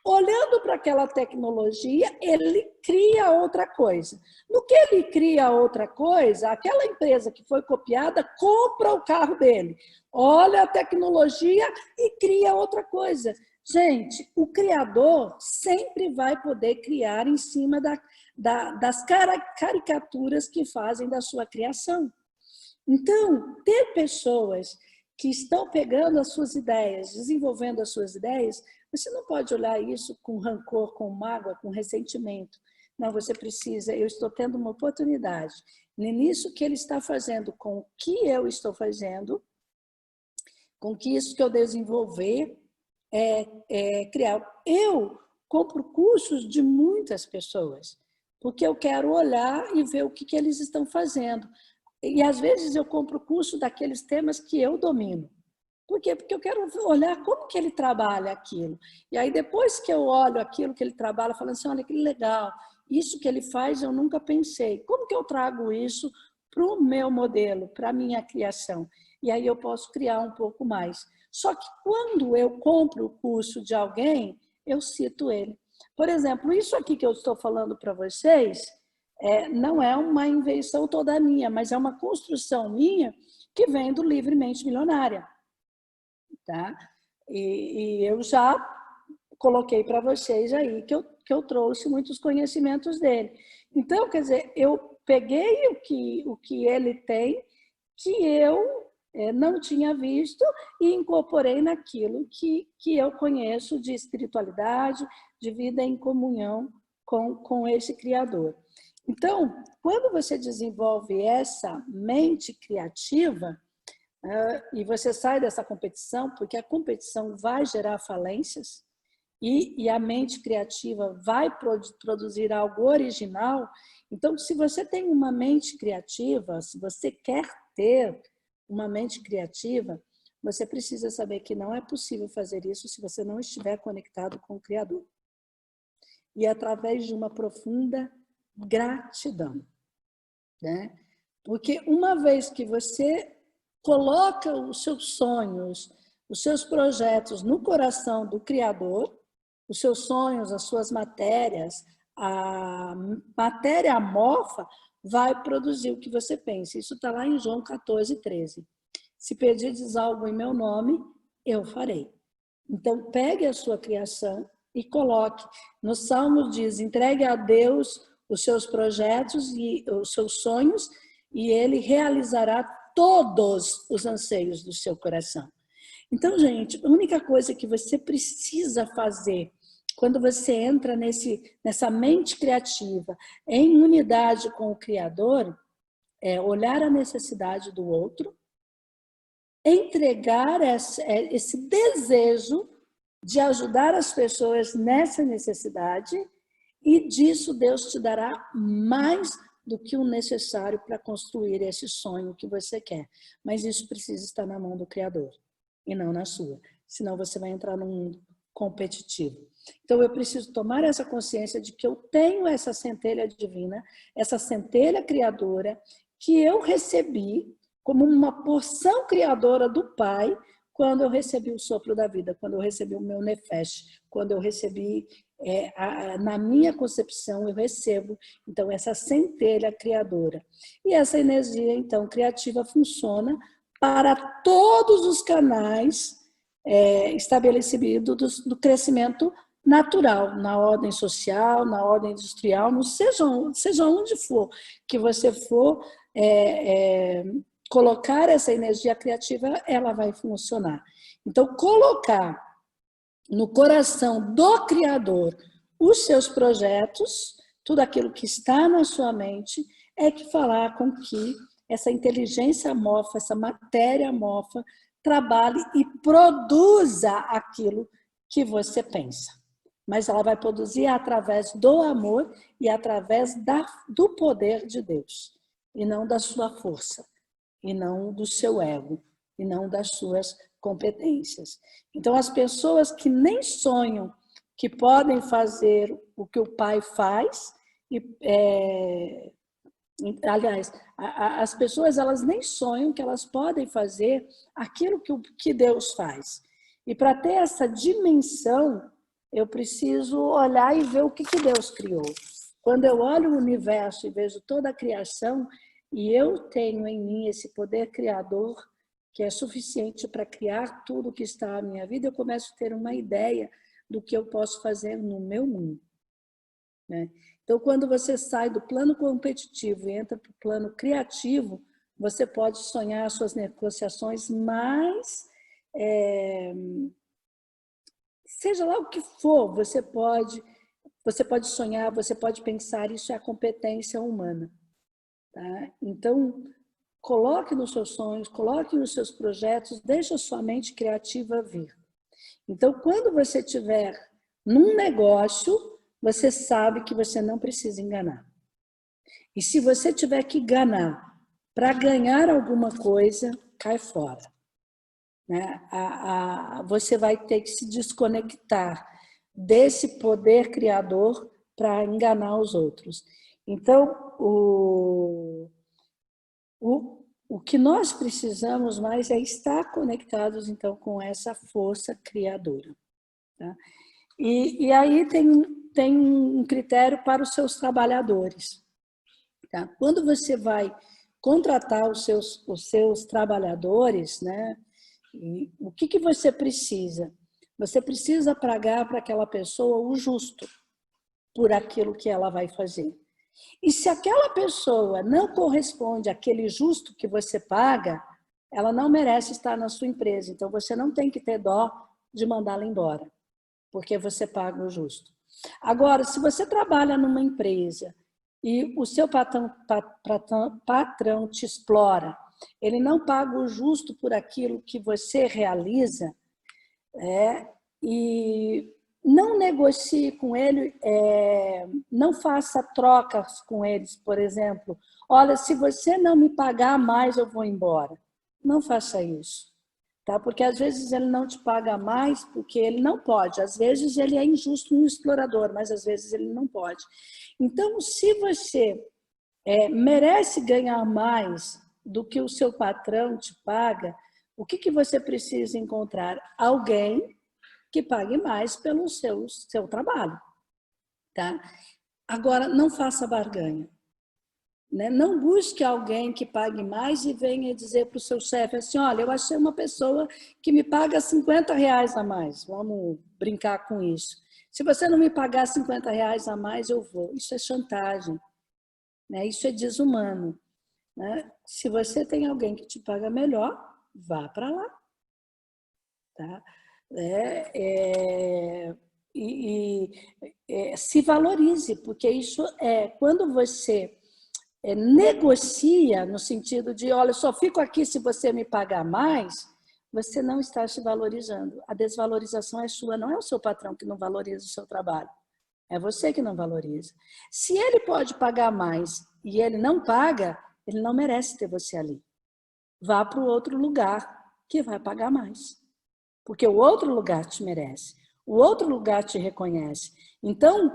Olhando para aquela tecnologia, ele cria outra coisa. No que ele cria outra coisa, aquela empresa que foi copiada compra o carro dele, olha a tecnologia e cria outra coisa. Gente, o criador sempre vai poder criar em cima das caricaturas que fazem da sua criação. Então, ter pessoas que estão pegando as suas ideias, desenvolvendo as suas ideias, você não pode olhar isso com rancor, com mágoa, com ressentimento. Não, você precisa, eu estou tendo uma oportunidade. Nisso que ele está fazendo, com o que eu estou fazendo, com que isso que eu desenvolver, criar. Eu compro cursos de muitas pessoas, porque eu quero olhar e ver o que eles estão fazendo. E, às vezes, eu compro curso daqueles temas que eu domino. Por quê? Porque eu quero olhar como que ele trabalha aquilo. E aí, depois que eu olho aquilo que ele trabalha, falando assim, olha que legal, isso que ele faz eu nunca pensei. Como que eu trago isso para o meu modelo, para a minha criação? E aí eu posso criar um pouco mais. Só que quando eu compro o curso de alguém, eu cito ele. Por exemplo, isso aqui que eu estou falando para vocês, não é uma invenção toda minha, mas é uma construção minha que vem do Livremente Milionária. Tá? E eu já coloquei para vocês aí que eu trouxe muitos conhecimentos dele. Então, quer dizer, eu peguei o que ele tem, que eu não tinha visto, e incorporei naquilo que eu conheço de espiritualidade, de vida em comunhão com esse Criador. Então, quando você desenvolve essa mente criativa, e você sai dessa competição, porque a competição vai gerar falências, e a mente criativa vai produzir algo original. Então, se você tem uma mente criativa, se você quer ter uma mente criativa, você precisa saber que não é possível fazer isso se você não estiver conectado com o Criador. E através de uma profunda gratidão, né? Porque uma vez que você coloca os seus sonhos, os seus projetos no coração do Criador, os seus sonhos, as suas matérias, a matéria amorfa vai produzir o que você pensa. Isso está lá em João 14:13. Se pedirdes algo em meu nome, eu farei. Então, pegue a sua criação e coloque. No Salmo diz, entregue a Deus os seus projetos e os seus sonhos, e ele realizará todos os anseios do seu coração. Então, gente, a única coisa que você precisa fazer quando você entra nessa mente criativa, em unidade com o Criador, é olhar a necessidade do outro, entregar esse desejo de ajudar as pessoas nessa necessidade, e disso Deus te dará mais do que o necessário para construir esse sonho que você quer. Mas isso precisa estar na mão do Criador e não na sua. Senão você vai entrar num mundo competitivo. Então eu preciso tomar essa consciência de que eu tenho essa centelha divina, essa centelha criadora, que eu recebi como uma porção criadora do Pai, quando eu recebi o sopro da vida, quando eu recebi o meu nefesh, quando eu recebi, na minha concepção, eu recebo, então, essa centelha criadora. E essa energia, então, criativa funciona para todos os canais estabelecidos do crescimento natural, na ordem social, na ordem industrial, não seja onde for que você for colocar essa energia criativa, ela vai funcionar. Então, colocar no coração do Criador os seus projetos, tudo aquilo que está na sua mente, é que fará com que essa inteligência amorfa, essa matéria amorfa, trabalhe e produza aquilo que você pensa. Mas ela vai produzir através do amor e através do poder de Deus, e não da sua força, e não do seu ego, e não das suas competências. Então, as pessoas que nem sonham que podem fazer o que o Pai faz, aliás, as pessoas elas nem sonham que elas podem fazer aquilo que Deus faz. E para ter essa dimensão, eu preciso olhar e ver o que Deus criou. Quando eu olho o universo e vejo toda a criação, e eu tenho em mim esse poder criador, que é suficiente para criar tudo que está na minha vida, eu começo a ter uma ideia do que eu posso fazer no meu mundo. né? Então, quando você sai do plano competitivo e entra para o plano criativo, você pode sonhar as suas negociações mais... seja lá o que for, você pode sonhar, você pode pensar, isso é a competência humana. Tá? Então, coloque nos seus sonhos, coloque nos seus projetos, deixe a sua mente criativa vir. Então, quando você estiver num negócio, você sabe que você não precisa enganar. E se você tiver que enganar para ganhar alguma coisa, cai fora. Né? Você vai ter que se desconectar desse poder criador para enganar os outros. Então, o que nós precisamos mais é estar conectados, então, com essa força criadora. Tá? E aí tem um critério para os seus trabalhadores. Tá? Quando você vai contratar os seus trabalhadores, né, o que você precisa? Você precisa pagar para aquela pessoa o justo por aquilo que ela vai fazer. E se aquela pessoa não corresponde àquele justo que você paga, ela não merece estar na sua empresa. Então, você não tem que ter dó de mandá-la embora, porque você paga o justo. Agora, se você trabalha numa empresa e o seu patrão te explora, ele não paga o justo por aquilo que você realiza, e não negocie com ele, não faça trocas com eles, por exemplo. Olha, se você não me pagar mais, eu vou embora. Não faça isso, tá? Porque às vezes ele não te paga mais porque ele não pode. Às vezes ele é injusto no explorador, mas às vezes ele não pode. Então, se você merece ganhar mais do que o seu patrão te paga, o que você precisa encontrar? Alguém que pague mais pelo seu trabalho. Tá? Agora, não faça barganha. Né? Não busque alguém que pague mais e venha dizer para o seu chefe assim, olha, eu achei uma pessoa que me paga R$50 a mais. Vamos brincar com isso. Se você não me pagar R$50 a mais, eu vou. Isso é chantagem. Né? Isso é desumano. Né? Se você tem alguém que te paga melhor, vá para lá. Tá? Se valorize, porque isso quando você negocia no sentido de, olha, eu só fico aqui se você me pagar mais, você não está se valorizando. A desvalorização é sua, não é o seu patrão que não valoriza o seu trabalho. É você que não valoriza. Se ele pode pagar mais e ele não paga, ele não merece ter você ali. Vá para o outro lugar que vai pagar mais. Porque o outro lugar te merece. O outro lugar te reconhece. Então,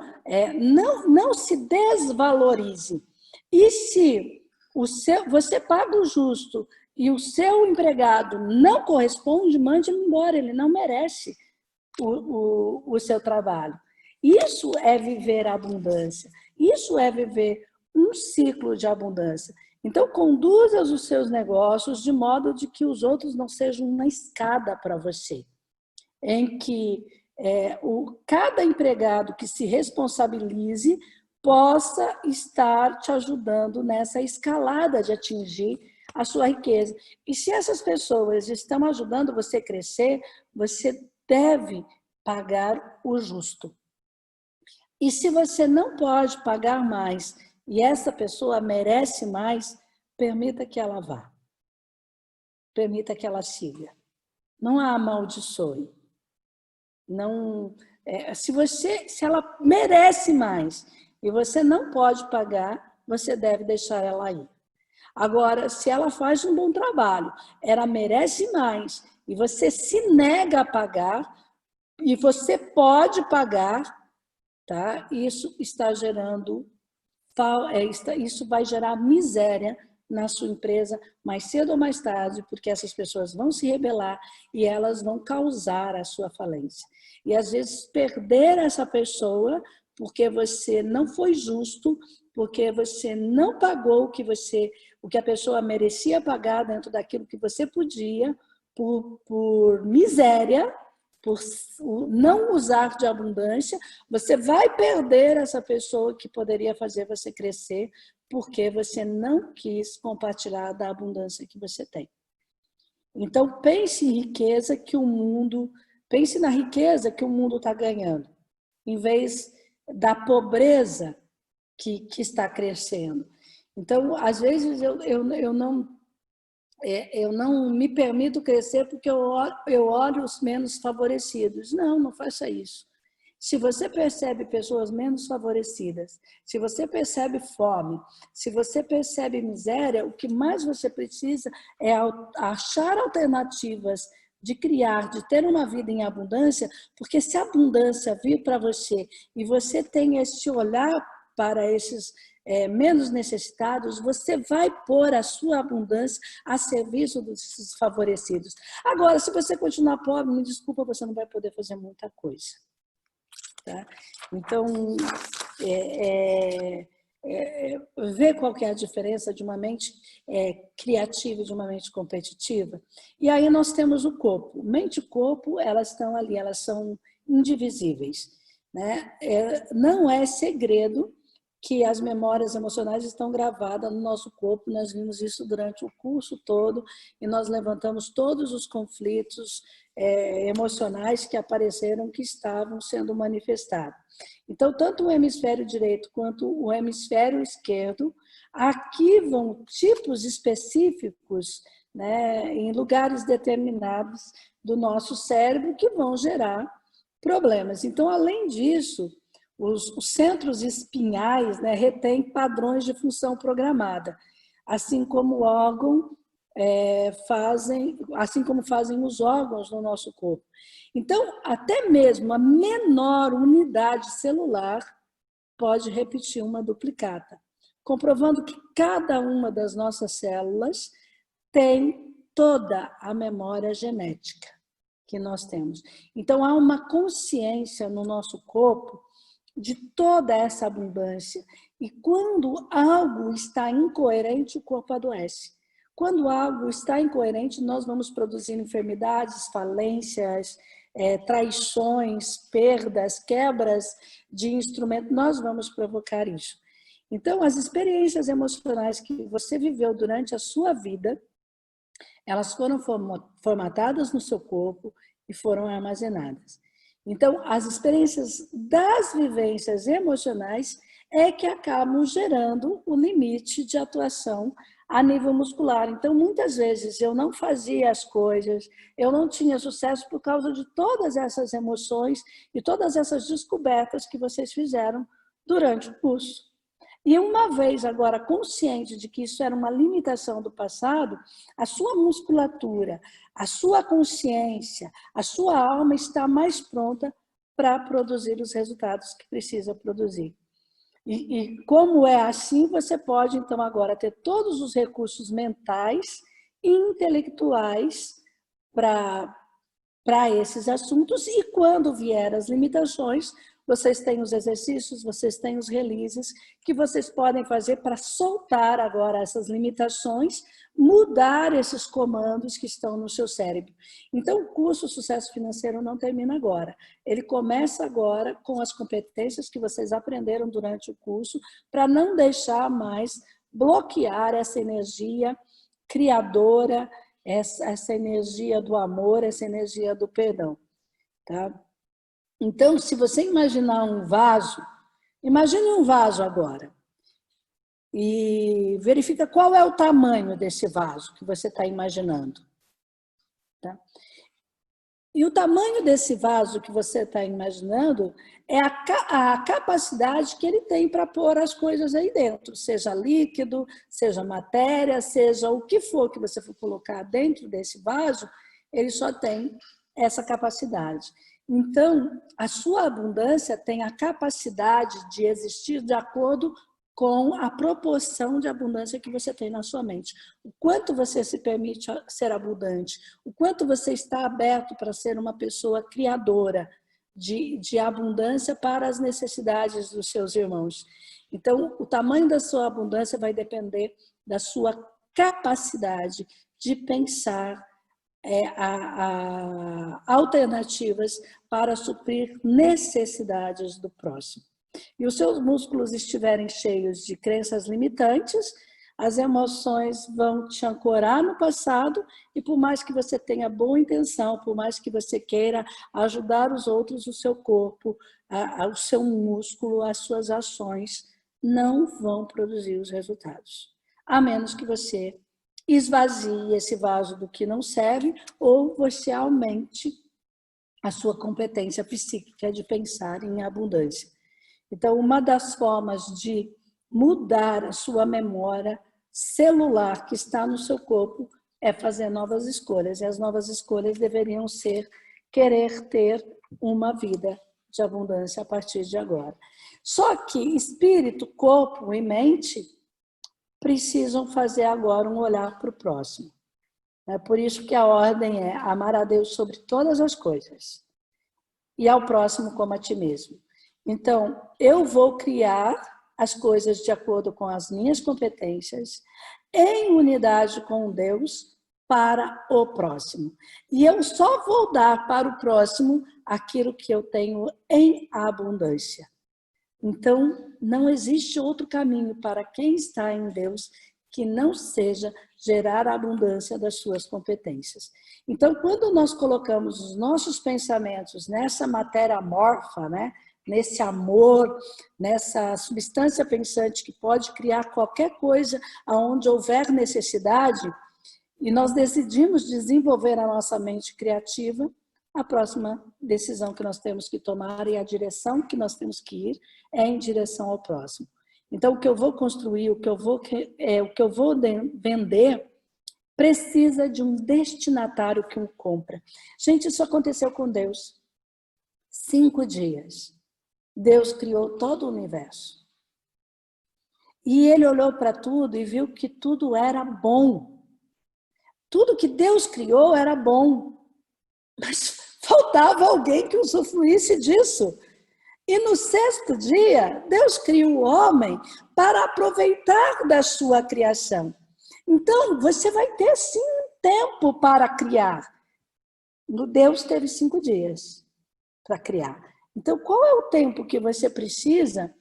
não se desvalorize. E se você paga o justo e o seu empregado não corresponde, mande-ele embora. Ele não merece o seu trabalho. Isso é viver a abundância. Isso é viver um ciclo de abundância. Então, conduza os seus negócios de modo de que os outros não sejam uma escada para você, em que cada empregado que se responsabilize possa estar te ajudando nessa escalada de atingir a sua riqueza. E se essas pessoas estão ajudando você a crescer, você deve pagar o justo. E se você não pode pagar mais e essa pessoa merece mais, permita que ela vá. Permita que ela siga. Não a amaldiçoe. Não, se ela merece mais e você não pode pagar, você deve deixar ela ir. Agora, se ela faz um bom trabalho, ela merece mais e você se nega a pagar e você pode pagar, tá? Isso está gerando, isso vai gerar miséria na sua empresa mais cedo ou mais tarde, porque essas pessoas vão se rebelar e elas vão causar a sua falência. E às vezes perder essa pessoa porque você não foi justo, porque você não pagou o que a pessoa merecia pagar dentro daquilo que você podia, por miséria, por não usar de abundância, você vai perder essa pessoa que poderia fazer você crescer, porque você não quis compartilhar da abundância que você tem. Então, pense em riqueza que o mundo, pense na riqueza que o mundo está ganhando, em vez da pobreza que está crescendo. Então, às vezes, eu não me permito crescer porque eu olho os menos favorecidos. Não, não faça isso. Se você percebe pessoas menos favorecidas, se você percebe fome, se você percebe miséria, o que mais você precisa é achar alternativas de criar, de ter uma vida em abundância, porque se a abundância vir para você e você tem esse olhar para esses menos necessitados, você vai pôr a sua abundância a serviço dos desfavorecidos. Agora, se você continuar pobre, me desculpa, você não vai poder fazer muita coisa. Tá? Então, ver qual que é a diferença de uma mente criativa e de uma mente competitiva. E aí nós temos o corpo. Mente e corpo, elas estão ali, elas são indivisíveis. Né? Não é segredo que as memórias emocionais estão gravadas no nosso corpo, nós vimos isso durante o curso todo e nós levantamos todos os conflitos emocionais que apareceram, que estavam sendo manifestados. Então, tanto o hemisfério direito quanto o hemisfério esquerdo arquivam tipos específicos, né, em lugares determinados do nosso cérebro que vão gerar problemas. Então, além disso, os centros espinhais, né, retêm padrões de função programada, assim como o órgão assim como fazem os órgãos no nosso corpo. Então, até mesmo a menor unidade celular pode repetir uma duplicata, comprovando que cada uma das nossas células tem toda a memória genética que nós temos. Então, há uma consciência no nosso corpo de toda essa abundância. E quando algo está incoerente, o corpo adoece. Quando algo está incoerente, nós vamos produzir enfermidades, falências, traições, perdas, quebras de instrumento. Nós vamos provocar isso. Então, as experiências emocionais que você viveu durante a sua vida, elas foram formatadas no seu corpo e foram armazenadas. Então, as experiências das vivências emocionais é que acabam gerando o limite de atuação a nível muscular. Então, muitas vezes eu não fazia as coisas, eu não tinha sucesso por causa de todas essas emoções e todas essas descobertas que vocês fizeram durante o curso. E uma vez agora consciente de que isso era uma limitação do passado, a sua musculatura, a sua consciência, a sua alma está mais pronta para produzir os resultados que precisa produzir. E como é assim, você pode então agora ter todos os recursos mentais e intelectuais para esses assuntos, e quando vier as limitações, vocês têm os exercícios, vocês têm os releases que vocês podem fazer para soltar agora essas limitações, mudar esses comandos que estão no seu cérebro. Então, o curso Sucesso Financeiro não termina agora. Ele começa agora com as competências que vocês aprenderam durante o curso, para não deixar mais bloquear essa energia criadora, essa energia do amor, essa energia do perdão. Tá? Então, se você imaginar um vaso, imagine um vaso agora. E verifica qual é o tamanho desse vaso que você está imaginando. Tá? E o tamanho desse vaso que você está imaginando é a capacidade que ele tem para pôr as coisas aí dentro, seja líquido, seja matéria, seja o que for que você for colocar dentro desse vaso, ele só tem essa capacidade. Então, a sua abundância tem a capacidade de existir de acordo com a proporção de abundância que você tem na sua mente. O quanto você se permite ser abundante, o quanto você está aberto para ser uma pessoa criadora de abundância para as necessidades dos seus irmãos. Então, o tamanho da sua abundância vai depender da sua capacidade de pensar alternativas para suprir necessidades do próximo. E os seus músculos estiverem cheios de crenças limitantes, as emoções vão te ancorar no passado e por mais que você tenha boa intenção, por mais que você queira ajudar os outros, o seu corpo, o seu músculo, as suas ações não vão produzir os resultados. A menos que você esvazie esse vaso do que não serve ou você aumente a sua competência psíquica de pensar em abundância. Então, uma das formas de mudar a sua memória celular que está no seu corpo é fazer novas escolhas. E as novas escolhas deveriam ser querer ter uma vida de abundância a partir de agora. Só que espírito, corpo e mente precisam fazer agora um olhar para o próximo. É por isso que a ordem é amar a Deus sobre todas as coisas e ao próximo como a ti mesmo. Então, eu vou criar as coisas de acordo com as minhas competências, em unidade com Deus, para o próximo. E eu só vou dar para o próximo aquilo que eu tenho em abundância. Então, não existe outro caminho para quem está em Deus que não seja gerar a abundância das suas competências. Então, quando nós colocamos os nossos pensamentos nessa matéria amorfa, né, nesse amor, nessa substância pensante que pode criar qualquer coisa aonde houver necessidade, e nós decidimos desenvolver a nossa mente criativa, a próxima decisão que nós temos que tomar e a direção que nós temos que ir é em direção ao próximo. Então, o que eu vou construir, o que eu vou vender, precisa de um destinatário que o compra. Gente, isso aconteceu com Deus. 5 dias. Deus criou todo o universo. E ele olhou para tudo e viu que tudo era bom. Tudo que Deus criou era bom. Mas faltava alguém que usufruísse disso. E no 6º dia, Deus criou o homem para aproveitar da sua criação. Então, você vai ter sim tempo para criar. Deus teve 5 dias para criar. Então, qual é o tempo que você precisa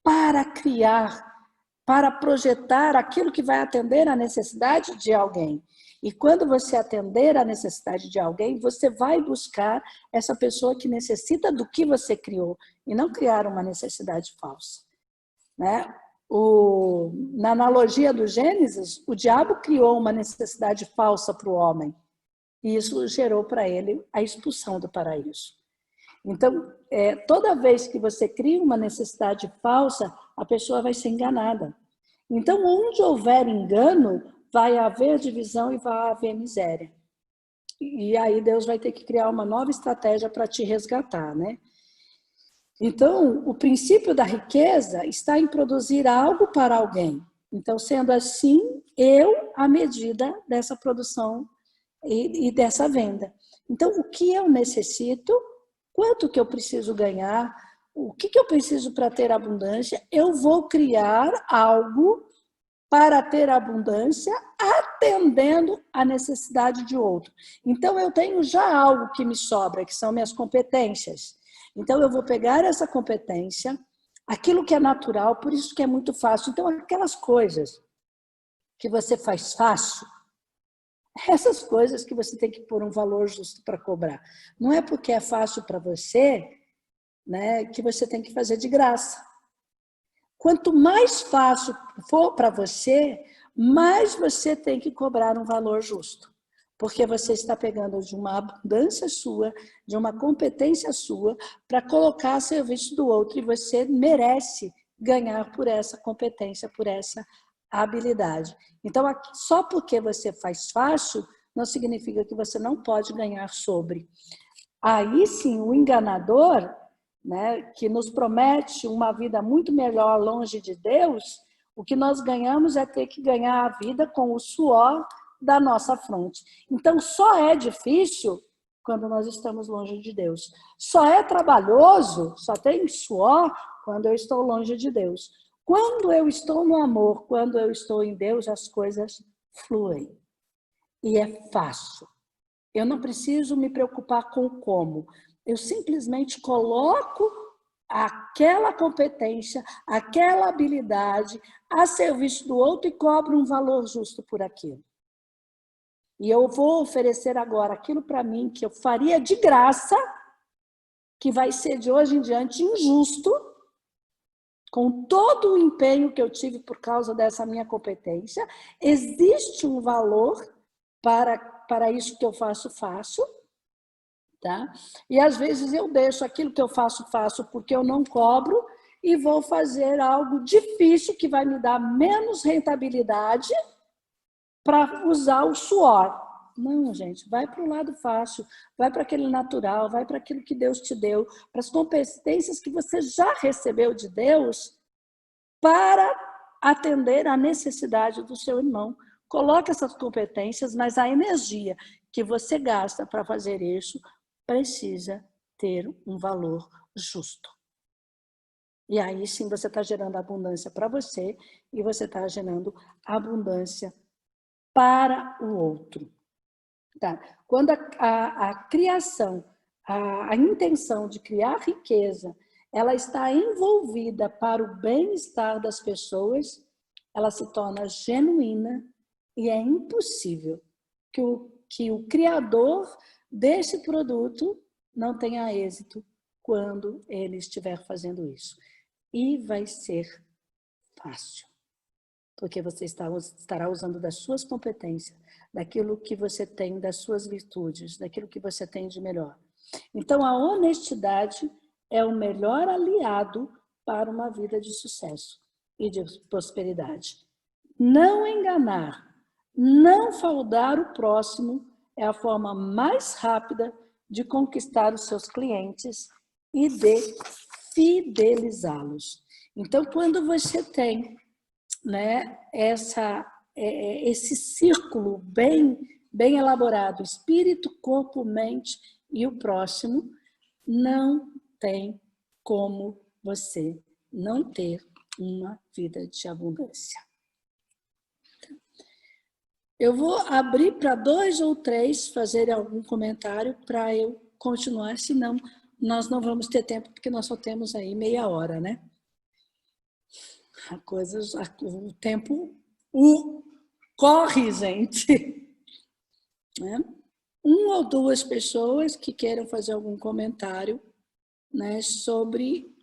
para criar, para projetar aquilo que vai atender à necessidade de alguém? E quando você atender à necessidade de alguém, você vai buscar essa pessoa que necessita do que você criou e não criar uma necessidade falsa, né? Na analogia do Gênesis, o diabo criou uma necessidade falsa para o homem e isso gerou para ele a expulsão do paraíso. Então, toda vez que você cria uma necessidade falsa, a pessoa vai ser enganada. Então, onde houver engano, vai haver divisão e vai haver miséria. E aí Deus vai ter que criar uma nova estratégia para te resgatar, né? Então, o princípio da riqueza está em produzir algo para alguém. Então, sendo assim, à medida dessa produção e dessa venda. Então, o que eu necessito, quanto que eu preciso ganhar, o que eu preciso para ter abundância, eu vou criar algo para ter abundância, atendendo à necessidade de outro. Então, eu tenho já algo que me sobra, que são minhas competências. Então, eu vou pegar essa competência, aquilo que é natural, por isso que é muito fácil. Então, aquelas coisas que você faz fácil, essas coisas que você tem que pôr um valor justo para cobrar. Não é porque é fácil para você, né, que você tem que fazer de graça. Quanto mais fácil for para você, mais você tem que cobrar um valor justo. Porque você está pegando de uma abundância sua, de uma competência sua, para colocar a serviço do outro. E você merece ganhar por essa competência, por essa habilidade. Então, só porque você faz fácil, não significa que você não pode ganhar sobre. Aí sim, o enganador, né, que nos promete uma vida muito melhor longe de Deus, o que nós ganhamos é ter que ganhar a vida com o suor da nossa fronte. Então, só é difícil quando nós estamos longe de Deus. Só é trabalhoso, só tem suor quando eu estou longe de Deus. Quando eu estou no amor, quando eu estou em Deus, as coisas fluem. E é fácil. Eu não preciso me preocupar com o como. Eu simplesmente coloco aquela competência, aquela habilidade a serviço do outro e cobro um valor justo por aquilo. E eu vou oferecer agora aquilo para mim que eu faria de graça, que vai ser de hoje em diante injusto, com todo o empenho que eu tive por causa dessa minha competência. Existe um valor para isso que eu faço, tá? E às vezes eu deixo aquilo que eu faço porque eu não cobro e vou fazer algo difícil que vai me dar menos rentabilidade para usar o suor. Não, gente, vai para o lado fácil, vai para aquele natural, vai para aquilo que Deus te deu, para as competências que você já recebeu de Deus para atender à necessidade do seu irmão. Coloque essas competências, mas a energia que você gasta para fazer isso precisa ter um valor justo. E aí sim você está gerando abundância para você e você está gerando abundância para o outro. Tá? Quando a criação, a intenção de criar riqueza, ela está envolvida para o bem-estar das pessoas, ela se torna genuína e é impossível que o criador desse produto não tenha êxito quando ele estiver fazendo isso. E vai ser fácil, porque você estará usando das suas competências, daquilo que você tem, das suas virtudes, daquilo que você tem de melhor. Então, a honestidade é o melhor aliado para uma vida de sucesso e de prosperidade. Não enganar, não fraudar o próximo é a forma mais rápida de conquistar os seus clientes e de fidelizá-los. Então, quando você tem, né, esse círculo bem elaborado, espírito, corpo, mente e o próximo, não tem como você não ter uma vida de abundância. Eu vou abrir para 2 ou 3 fazerem algum comentário para eu continuar, senão nós não vamos ter tempo, porque nós só temos aí meia hora, né? O tempo corre, gente. Né? 1 ou 2 pessoas que queiram fazer algum comentário, né, sobre